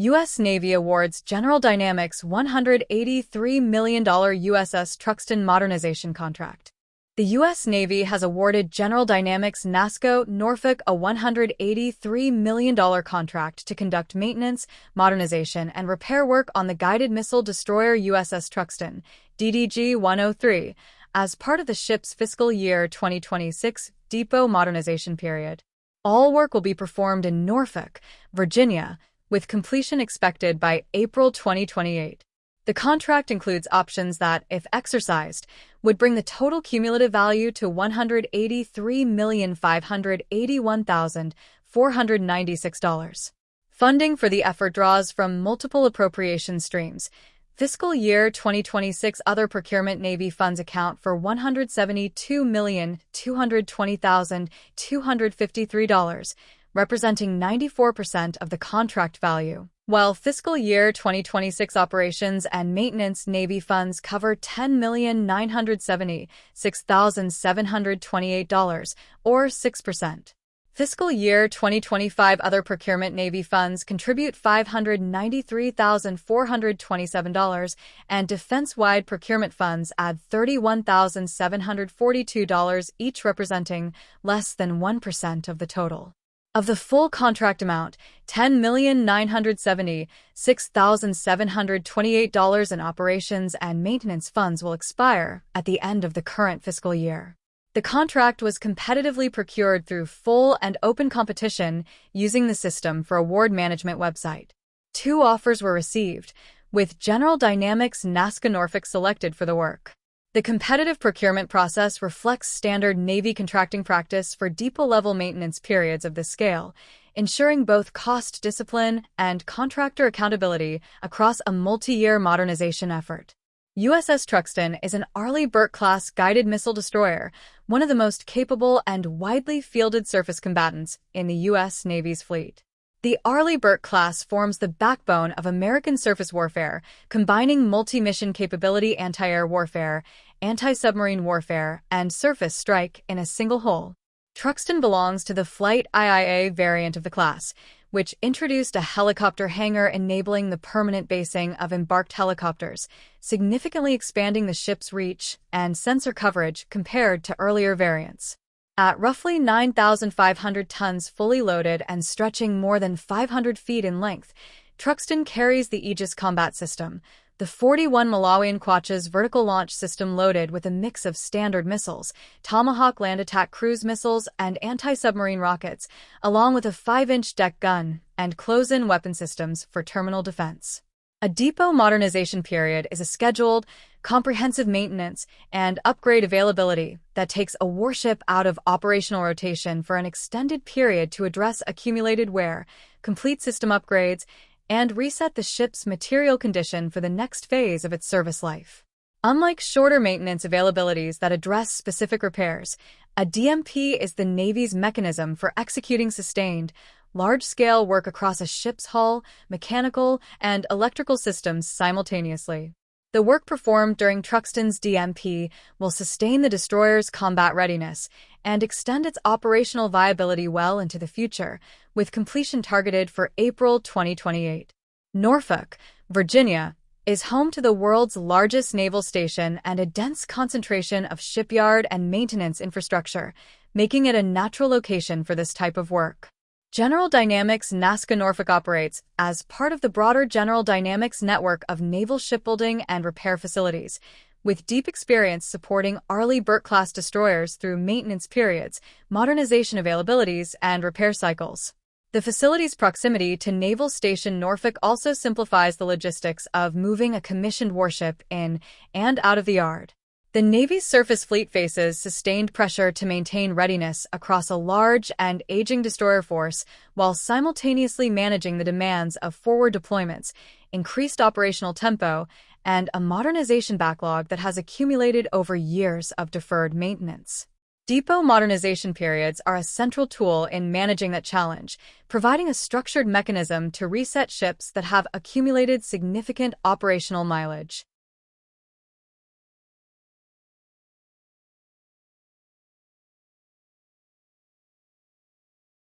U.S. Navy awards General Dynamics $183 million USS Truxtun modernization contract. The U.S. Navy has awarded General Dynamics NASSCO-Norfolk a $183 million contract to conduct maintenance, modernization, and repair work on the guided missile destroyer USS Truxtun DDG 103 as part of the ship's fiscal year 2026 Depot Modernization Period. All work will be performed in Norfolk, Virginia, with completion expected by April 2028. The contract includes options that, if exercised, would bring the total cumulative value to $183,581,496. Funding for the effort draws from multiple appropriation streams. Fiscal year 2026 other procurement Navy funds account for $172,220,253, representing 94% of the contract value, while fiscal year 2026 operations and maintenance Navy funds cover $10,976,728, or 6%. Fiscal year 2025 other procurement Navy funds contribute $593,427, and defense-wide procurement funds add $31,742, each representing less than 1% of the total. Of the full contract amount, $10,976,728 in operations and maintenance funds will expire at the end of the current fiscal year. The contract was competitively procured through full and open competition using the System for Award Management website. 2 offers were received, with General Dynamics NASSCO-Norfolk selected for the work. The competitive procurement process reflects standard Navy contracting practice for depot-level maintenance periods of this scale, ensuring both cost discipline and contractor accountability across a multi-year modernization effort. USS Truxtun is an Arleigh Burke-class guided missile destroyer, one of the most capable and widely fielded surface combatants in the U.S. Navy's fleet. The Arleigh Burke class forms the backbone of American surface warfare, combining multi-mission capability anti-air warfare, anti-submarine warfare, and surface strike in a single hull. Truxtun belongs to the Flight IIA variant of the class, which introduced a helicopter hangar enabling the permanent basing of embarked helicopters, significantly expanding the ship's reach and sensor coverage compared to earlier variants. At roughly 9,500 tons fully loaded and stretching more than 500 feet in length, Truxtun carries the Aegis Combat System, the 41 Malawian Quachas vertical launch system loaded with a mix of standard missiles, Tomahawk land attack cruise missiles, and anti-submarine rockets, along with a 5-inch deck gun and close-in weapon systems for terminal defense. A depot modernization period is a scheduled, comprehensive maintenance and upgrade availability that takes a warship out of operational rotation for an extended period to address accumulated wear, complete system upgrades, and reset the ship's material condition for the next phase of its service life. Unlike shorter maintenance availabilities that address specific repairs, a DMP is the Navy's mechanism for executing sustained, large-scale work across a ship's hull, mechanical, and electrical systems simultaneously. The work performed during Truxtun's DMP will sustain the destroyer's combat readiness and extend its operational viability well into the future, with completion targeted for April 2028. Norfolk, Virginia, is home to the world's largest naval station and a dense concentration of shipyard and maintenance infrastructure, making it a natural location for this type of work. General Dynamics NASSCO-Norfolk operates as part of the broader General Dynamics network of naval shipbuilding and repair facilities, with deep experience supporting Arleigh Burke-class destroyers through maintenance periods, modernization availabilities, and repair cycles. The facility's proximity to Naval Station Norfolk also simplifies the logistics of moving a commissioned warship in and out of the yard. The Navy's surface fleet faces sustained pressure to maintain readiness across a large and aging destroyer force while simultaneously managing the demands of forward deployments, increased operational tempo, and a modernization backlog that has accumulated over years of deferred maintenance. Depot modernization periods are a central tool in managing that challenge, providing a structured mechanism to reset ships that have accumulated significant operational mileage.